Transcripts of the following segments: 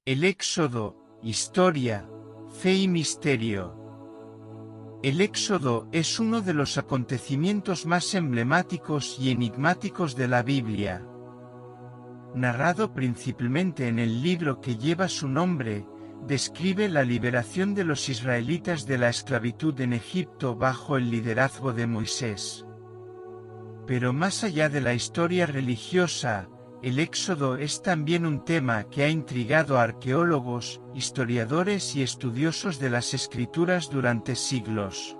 El Éxodo, historia, fe y misterio. El Éxodo es uno de los acontecimientos más emblemáticos y enigmáticos de la Biblia. Narrado principalmente en el libro que lleva su nombre, describe la liberación de los israelitas de la esclavitud en Egipto bajo el liderazgo de Moisés. Pero más allá de la historia religiosa, el Éxodo es también un tema que ha intrigado a arqueólogos, historiadores y estudiosos de las Escrituras durante siglos.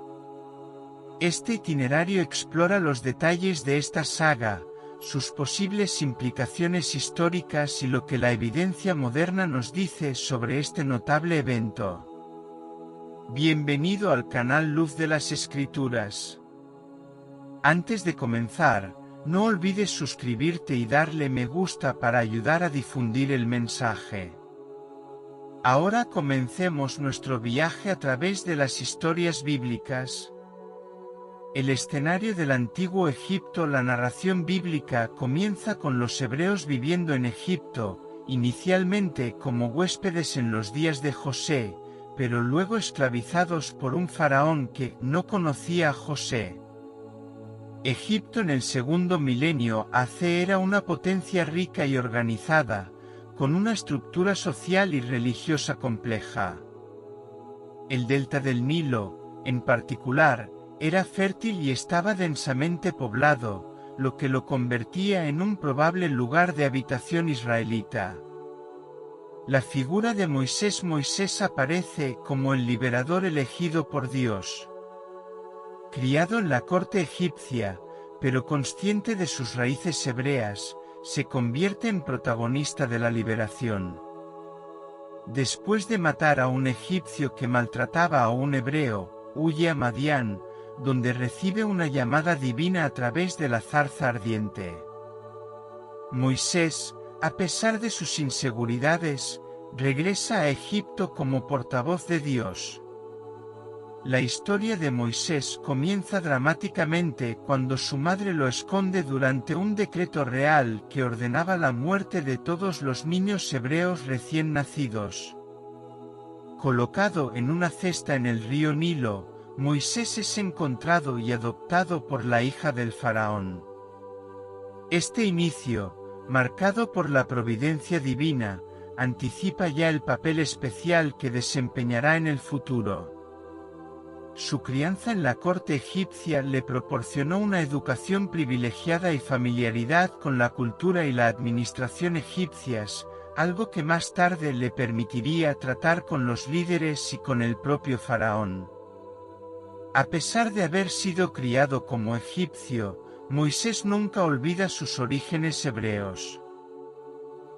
Este itinerario explora los detalles de esta saga, sus posibles implicaciones históricas y lo que la evidencia moderna nos dice sobre este notable evento. Bienvenido al canal Luz de las Escrituras. Antes de comenzar, no olvides suscribirte y darle me gusta para ayudar a difundir el mensaje. Ahora comencemos nuestro viaje a través de las historias bíblicas. El escenario del antiguo Egipto. La narración bíblica comienza con los hebreos viviendo en Egipto, inicialmente como huéspedes en los días de José, pero luego esclavizados por un faraón que no conocía a José. Egipto en el segundo milenio AC era una potencia rica y organizada, con una estructura social y religiosa compleja. El delta del Nilo, en particular, era fértil y estaba densamente poblado, lo que lo convertía en un probable lugar de habitación israelita. La figura de Moisés aparece como el liberador elegido por Dios. Criado en la corte egipcia, pero consciente de sus raíces hebreas, se convierte en protagonista de la liberación. Después de matar a un egipcio que maltrataba a un hebreo, huye a Madián, donde recibe una llamada divina a través de la zarza ardiente. Moisés, a pesar de sus inseguridades, regresa a Egipto como portavoz de Dios. La historia de Moisés comienza dramáticamente cuando su madre lo esconde durante un decreto real que ordenaba la muerte de todos los niños hebreos recién nacidos. Colocado en una cesta en el río Nilo, Moisés es encontrado y adoptado por la hija del faraón. Este inicio, marcado por la providencia divina, anticipa ya el papel especial que desempeñará en el futuro. Su crianza en la corte egipcia le proporcionó una educación privilegiada y familiaridad con la cultura y la administración egipcias, algo que más tarde le permitiría tratar con los líderes y con el propio faraón. A pesar de haber sido criado como egipcio, Moisés nunca olvida sus orígenes hebreos.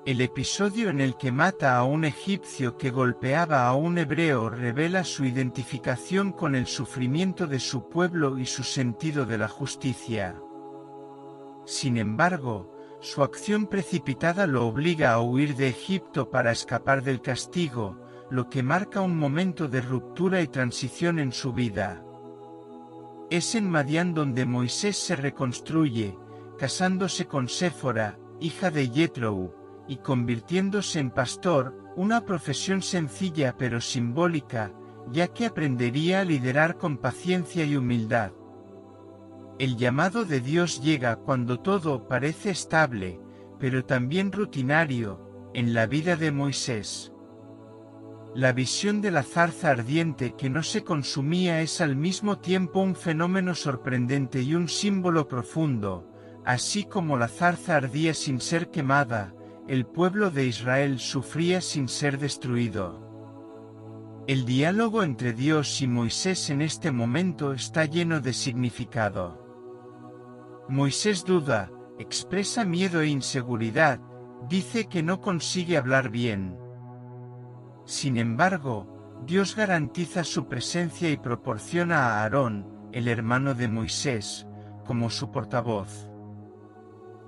El episodio en el que mata a un egipcio que golpeaba a un hebreo revela su identificación con el sufrimiento de su pueblo y su sentido de la justicia. Sin embargo, su acción precipitada lo obliga a huir de Egipto para escapar del castigo, lo que marca un momento de ruptura y transición en su vida. Es en Madián donde Moisés se reconstruye, casándose con Séfora, hija de Yetro, y convirtiéndose en pastor, una profesión sencilla pero simbólica, ya que aprendería a liderar con paciencia y humildad. El llamado de Dios llega cuando todo parece estable, pero también rutinario, en la vida de Moisés. La visión de la zarza ardiente que no se consumía es al mismo tiempo un fenómeno sorprendente y un símbolo profundo. Así como la zarza ardía sin ser quemada, el pueblo de Israel sufría sin ser destruido. El diálogo entre Dios y Moisés en este momento está lleno de significado. Moisés duda, expresa miedo e inseguridad, dice que no consigue hablar bien. Sin embargo, Dios garantiza su presencia y proporciona a Aarón, el hermano de Moisés, como su portavoz.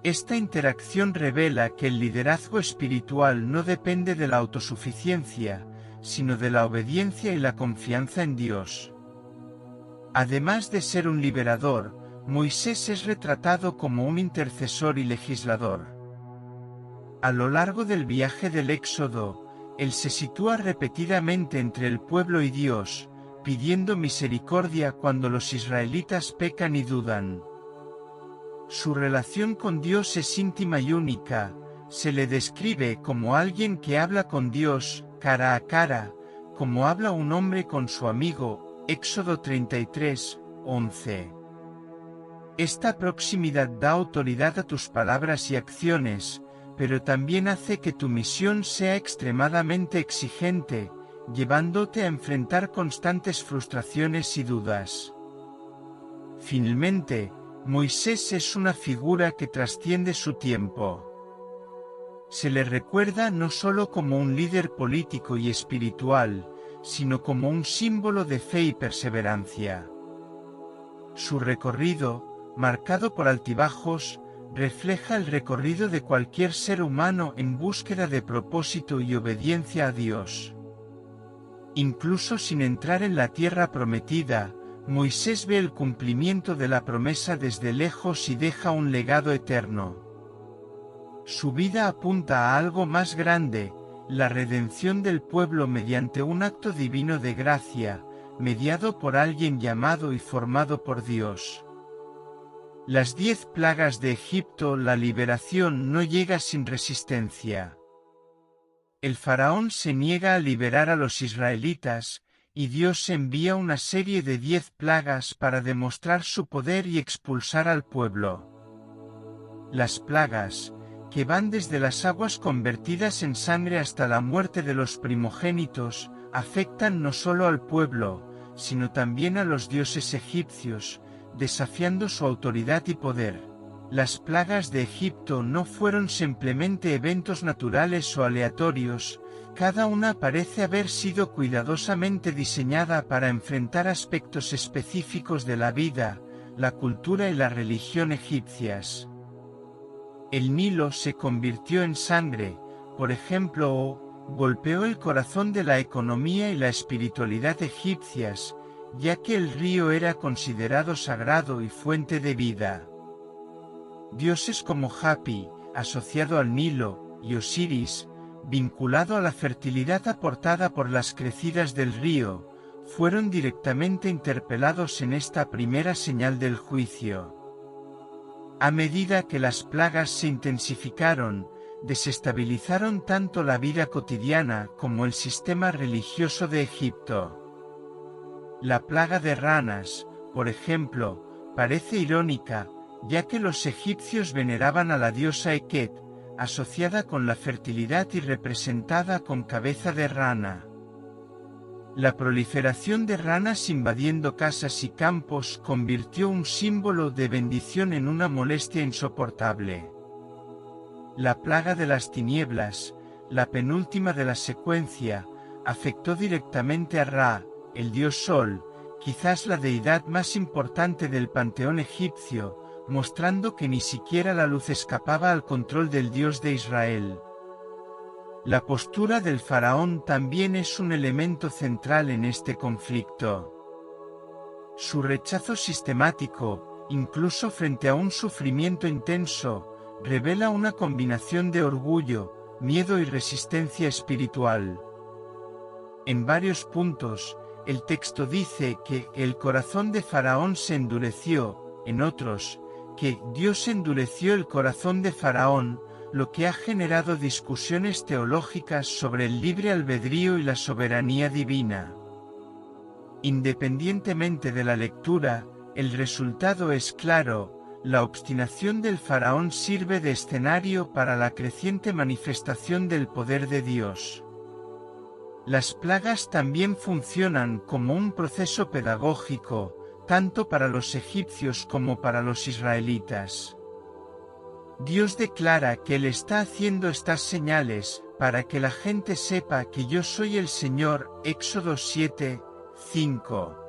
Esta interacción revela que el liderazgo espiritual no depende de la autosuficiencia, sino de la obediencia y la confianza en Dios. Además de ser un liberador, Moisés es retratado como un intercesor y legislador. A lo largo del viaje del Éxodo, Él se sitúa repetidamente entre el pueblo y Dios, pidiendo misericordia cuando los israelitas pecan y dudan. Su relación con Dios es íntima y única, se le describe como alguien que habla con Dios, cara a cara, como habla un hombre con su amigo, Éxodo 33, 11. Esta proximidad da autoridad a tus palabras y acciones, pero también hace que tu misión sea extremadamente exigente, llevándote a enfrentar constantes frustraciones y dudas. Finalmente, Moisés es una figura que trasciende su tiempo. Se le recuerda no solo como un líder político y espiritual, sino como un símbolo de fe y perseverancia. Su recorrido, marcado por altibajos, refleja el recorrido de cualquier ser humano en búsqueda de propósito y obediencia a Dios. Incluso sin entrar en la tierra prometida, Moisés ve el cumplimiento de la promesa desde lejos y deja un legado eterno. Su vida apunta a algo más grande, la redención del pueblo mediante un acto divino de gracia, mediado por alguien llamado y formado por Dios. Las 10 plagas de Egipto. La liberación no llega sin resistencia. El faraón se niega a liberar a los israelitas, y Dios envía una serie de 10 plagas para demostrar su poder y expulsar al pueblo. Las plagas, que van desde las aguas convertidas en sangre hasta la muerte de los primogénitos, afectan no solo al pueblo, sino también a los dioses egipcios, desafiando su autoridad y poder. Las plagas de Egipto no fueron simplemente eventos naturales o aleatorios, cada una parece haber sido cuidadosamente diseñada para enfrentar aspectos específicos de la vida, la cultura y la religión egipcias. El Nilo se convirtió en sangre, por ejemplo, o golpeó el corazón de la economía y la espiritualidad egipcias, ya que el río era considerado sagrado y fuente de vida. Dioses como Hapi, asociado al Nilo, y Osiris, vinculado a la fertilidad aportada por las crecidas del río, fueron directamente interpelados en esta primera señal del juicio. A medida que las plagas se intensificaron, desestabilizaron tanto la vida cotidiana como el sistema religioso de Egipto. La plaga de ranas, por ejemplo, parece irónica, ya que los egipcios veneraban a la diosa Eket, asociada con la fertilidad y representada con cabeza de rana. La proliferación de ranas invadiendo casas y campos convirtió un símbolo de bendición en una molestia insoportable. La plaga de las tinieblas, la penúltima de la secuencia, afectó directamente a Ra, el dios Sol, quizás la deidad más importante del panteón egipcio, mostrando que ni siquiera la luz escapaba al control del Dios de Israel. La postura del faraón también es un elemento central en este conflicto. Su rechazo sistemático, incluso frente a un sufrimiento intenso, revela una combinación de orgullo, miedo y resistencia espiritual. En varios puntos, el texto dice que el corazón de Faraón se endureció, en otros, que Dios endureció el corazón de Faraón, lo que ha generado discusiones teológicas sobre el libre albedrío y la soberanía divina. Independientemente de la lectura, el resultado es claro: la obstinación del faraón sirve de escenario para la creciente manifestación del poder de Dios. Las plagas también funcionan como un proceso pedagógico, tanto para los egipcios como para los israelitas. Dios declara que Él está haciendo estas señales, para que la gente sepa que yo soy el Señor. Éxodo 7, 5.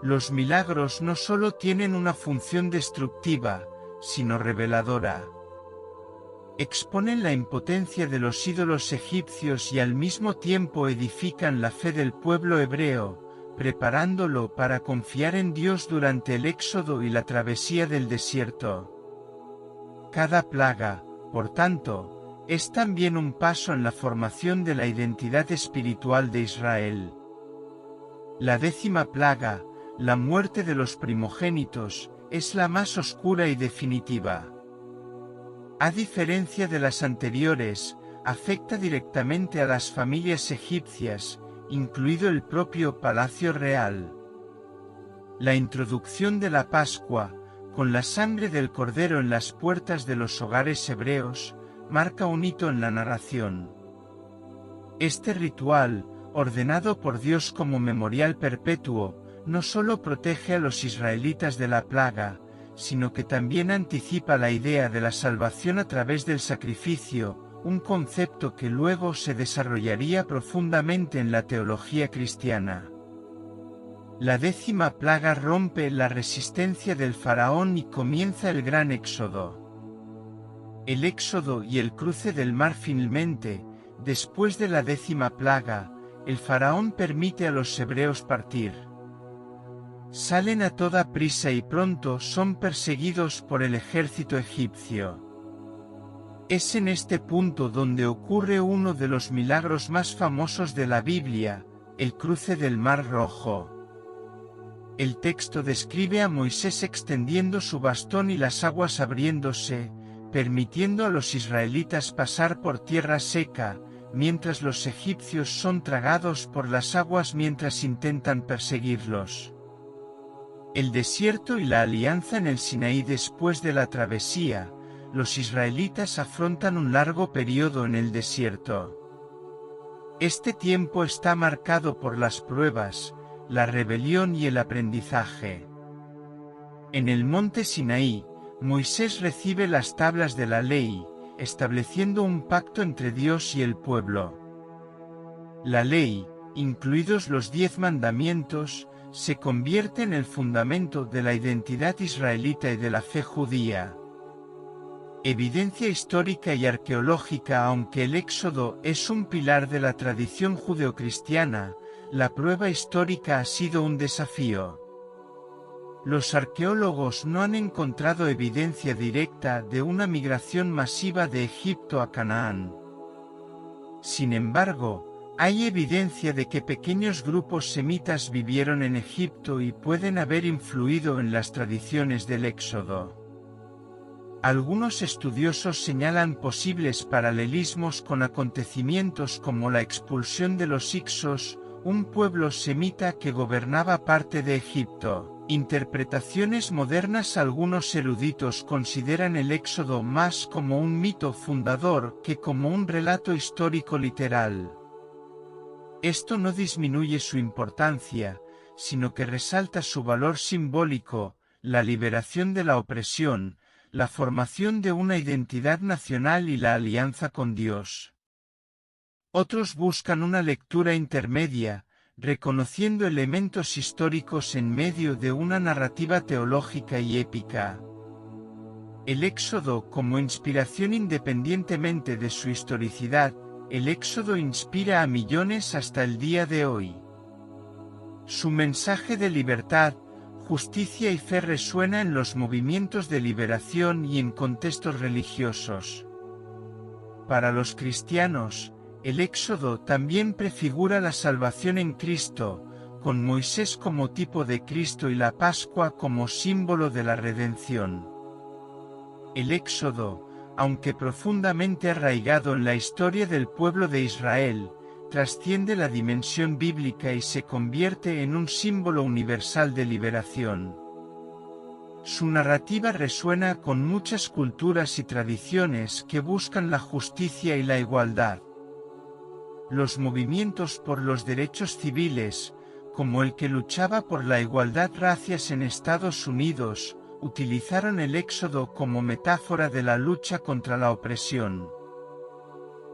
Los milagros no solo tienen una función destructiva, sino reveladora. Exponen la impotencia de los ídolos egipcios y al mismo tiempo edifican la fe del pueblo hebreo, preparándolo para confiar en Dios durante el éxodo y la travesía del desierto. Cada plaga, por tanto, es también un paso en la formación de la identidad espiritual de Israel. La 10ª plaga, la muerte de los primogénitos, es la más oscura y definitiva. A diferencia de las anteriores, afecta directamente a las familias egipcias, incluido el propio palacio real. La introducción de la Pascua, con la sangre del cordero en las puertas de los hogares hebreos, marca un hito en la narración. Este ritual, ordenado por Dios como memorial perpetuo, no solo protege a los israelitas de la plaga, sino que también anticipa la idea de la salvación a través del sacrificio, un concepto que luego se desarrollaría profundamente en la teología cristiana. La 10ª plaga rompe la resistencia del faraón y comienza el gran éxodo. El éxodo y el cruce del mar. Finalmente, después de la 10ª plaga, el faraón permite a los hebreos partir. Salen a toda prisa y pronto son perseguidos por el ejército egipcio. Es en este punto donde ocurre uno de los milagros más famosos de la Biblia, el cruce del Mar Rojo. El texto describe a Moisés extendiendo su bastón y las aguas abriéndose, permitiendo a los israelitas pasar por tierra seca, mientras los egipcios son tragados por las aguas mientras intentan perseguirlos. El desierto y la alianza en el Sinaí. Después de la travesía, los israelitas afrontan un largo periodo en el desierto. Este tiempo está marcado por las pruebas, la rebelión y el aprendizaje. En el monte Sinaí, Moisés recibe las tablas de la ley, estableciendo un pacto entre Dios y el pueblo. La ley, incluidos los 10 mandamientos, se convierte en el fundamento de la identidad israelita y de la fe judía. Evidencia histórica y arqueológica. Aunque el Éxodo es un pilar de la tradición judeocristiana, la prueba histórica ha sido un desafío. Los arqueólogos no han encontrado evidencia directa de una migración masiva de Egipto a Canaán. Sin embargo, hay evidencia de que pequeños grupos semitas vivieron en Egipto y pueden haber influido en las tradiciones del Éxodo. Algunos estudiosos señalan posibles paralelismos con acontecimientos como la expulsión de los Hicsos, un pueblo semita que gobernaba parte de Egipto. Interpretaciones modernas. Algunos eruditos consideran el Éxodo más como un mito fundador que como un relato histórico literal. Esto no disminuye su importancia, sino que resalta su valor simbólico, la liberación de la opresión, la formación de una identidad nacional y la alianza con Dios. Otros buscan una lectura intermedia, reconociendo elementos históricos en medio de una narrativa teológica y épica. El Éxodo como inspiración. Independientemente de su historicidad, el Éxodo inspira a millones hasta el día de hoy. Su mensaje de libertad, justicia y fe resuena en los movimientos de liberación y en contextos religiosos. Para los cristianos, el Éxodo también prefigura la salvación en Cristo, con Moisés como tipo de Cristo y la Pascua como símbolo de la redención. El Éxodo, aunque profundamente arraigado en la historia del pueblo de Israel, trasciende la dimensión bíblica y se convierte en un símbolo universal de liberación. Su narrativa resuena con muchas culturas y tradiciones que buscan la justicia y la igualdad. Los movimientos por los derechos civiles, como el que luchaba por la igualdad racial en Estados Unidos, utilizaron el Éxodo como metáfora de la lucha contra la opresión.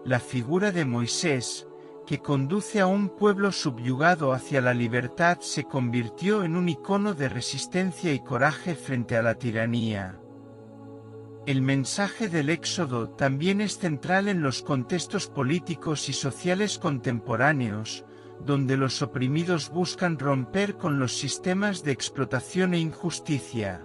La figura de Moisés, que conduce a un pueblo subyugado hacia la libertad, se convirtió en un icono de resistencia y coraje frente a la tiranía. El mensaje del Éxodo también es central en los contextos políticos y sociales contemporáneos, donde los oprimidos buscan romper con los sistemas de explotación e injusticia.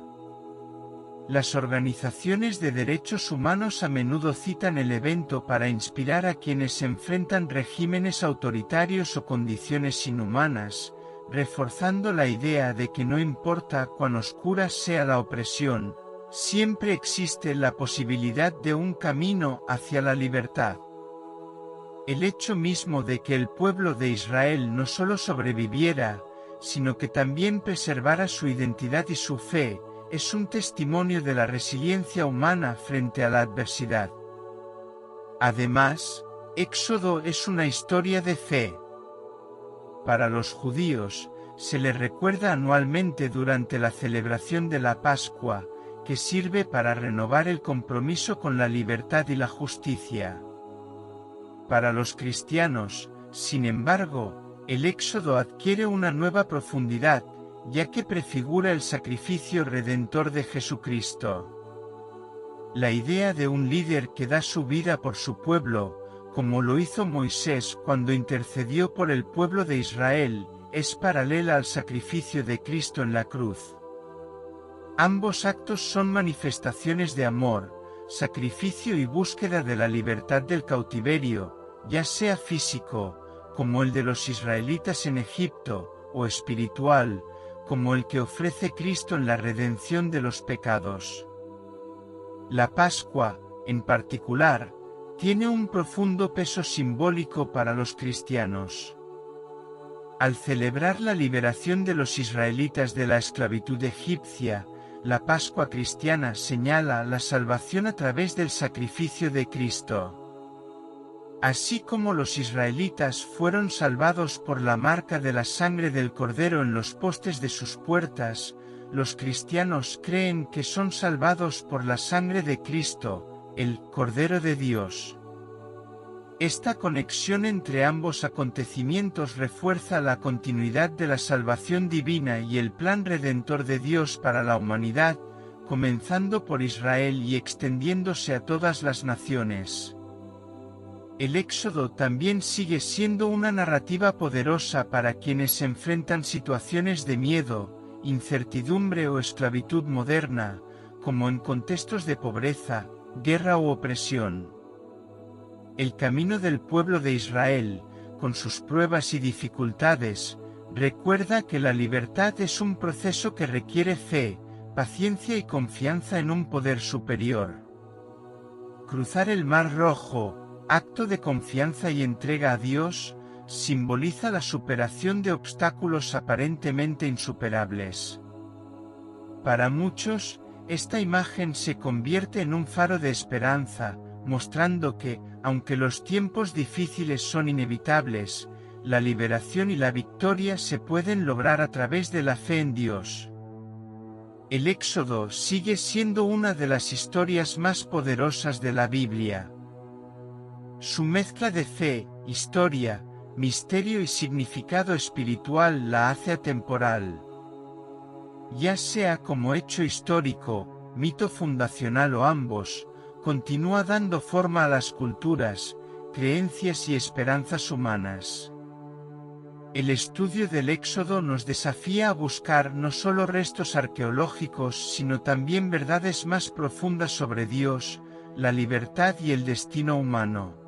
Las organizaciones de derechos humanos a menudo citan el evento para inspirar a quienes enfrentan regímenes autoritarios o condiciones inhumanas, reforzando la idea de que no importa cuán oscura sea la opresión, siempre existe la posibilidad de un camino hacia la libertad. El hecho mismo de que el pueblo de Israel no solo sobreviviera, sino que también preservara su identidad y su fe, es un testimonio de la resiliencia humana frente a la adversidad. Además, Éxodo es una historia de fe. Para los judíos, se les recuerda anualmente durante la celebración de la Pascua, que sirve para renovar el compromiso con la libertad y la justicia. Para los cristianos, sin embargo, el Éxodo adquiere una nueva profundidad, ya que prefigura el sacrificio redentor de Jesucristo. La idea de un líder que da su vida por su pueblo, como lo hizo Moisés cuando intercedió por el pueblo de Israel, es paralela al sacrificio de Cristo en la cruz. Ambos actos son manifestaciones de amor, sacrificio y búsqueda de la libertad del cautiverio, ya sea físico, como el de los israelitas en Egipto, o espiritual, como el que ofrece Cristo en la redención de los pecados. La Pascua, en particular, tiene un profundo peso simbólico para los cristianos. Al celebrar la liberación de los israelitas de la esclavitud egipcia, la Pascua cristiana señala la salvación a través del sacrificio de Cristo. Así como los israelitas fueron salvados por la marca de la sangre del Cordero en los postes de sus puertas, los cristianos creen que son salvados por la sangre de Cristo, el Cordero de Dios. Esta conexión entre ambos acontecimientos refuerza la continuidad de la salvación divina y el plan redentor de Dios para la humanidad, comenzando por Israel y extendiéndose a todas las naciones. El Éxodo también sigue siendo una narrativa poderosa para quienes enfrentan situaciones de miedo, incertidumbre o esclavitud moderna, como en contextos de pobreza, guerra u opresión. El camino del pueblo de Israel, con sus pruebas y dificultades, recuerda que la libertad es un proceso que requiere fe, paciencia y confianza en un poder superior. Cruzar el Mar Rojo, acto de confianza y entrega a Dios, simboliza la superación de obstáculos aparentemente insuperables. Para muchos, esta imagen se convierte en un faro de esperanza, mostrando que, aunque los tiempos difíciles son inevitables, la liberación y la victoria se pueden lograr a través de la fe en Dios. El Éxodo sigue siendo una de las historias más poderosas de la Biblia. Su mezcla de fe, historia, misterio y significado espiritual la hace atemporal. Ya sea como hecho histórico, mito fundacional o ambos, continúa dando forma a las culturas, creencias y esperanzas humanas. El estudio del Éxodo nos desafía a buscar no solo restos arqueológicos sino también verdades más profundas sobre Dios, la libertad y el destino humano.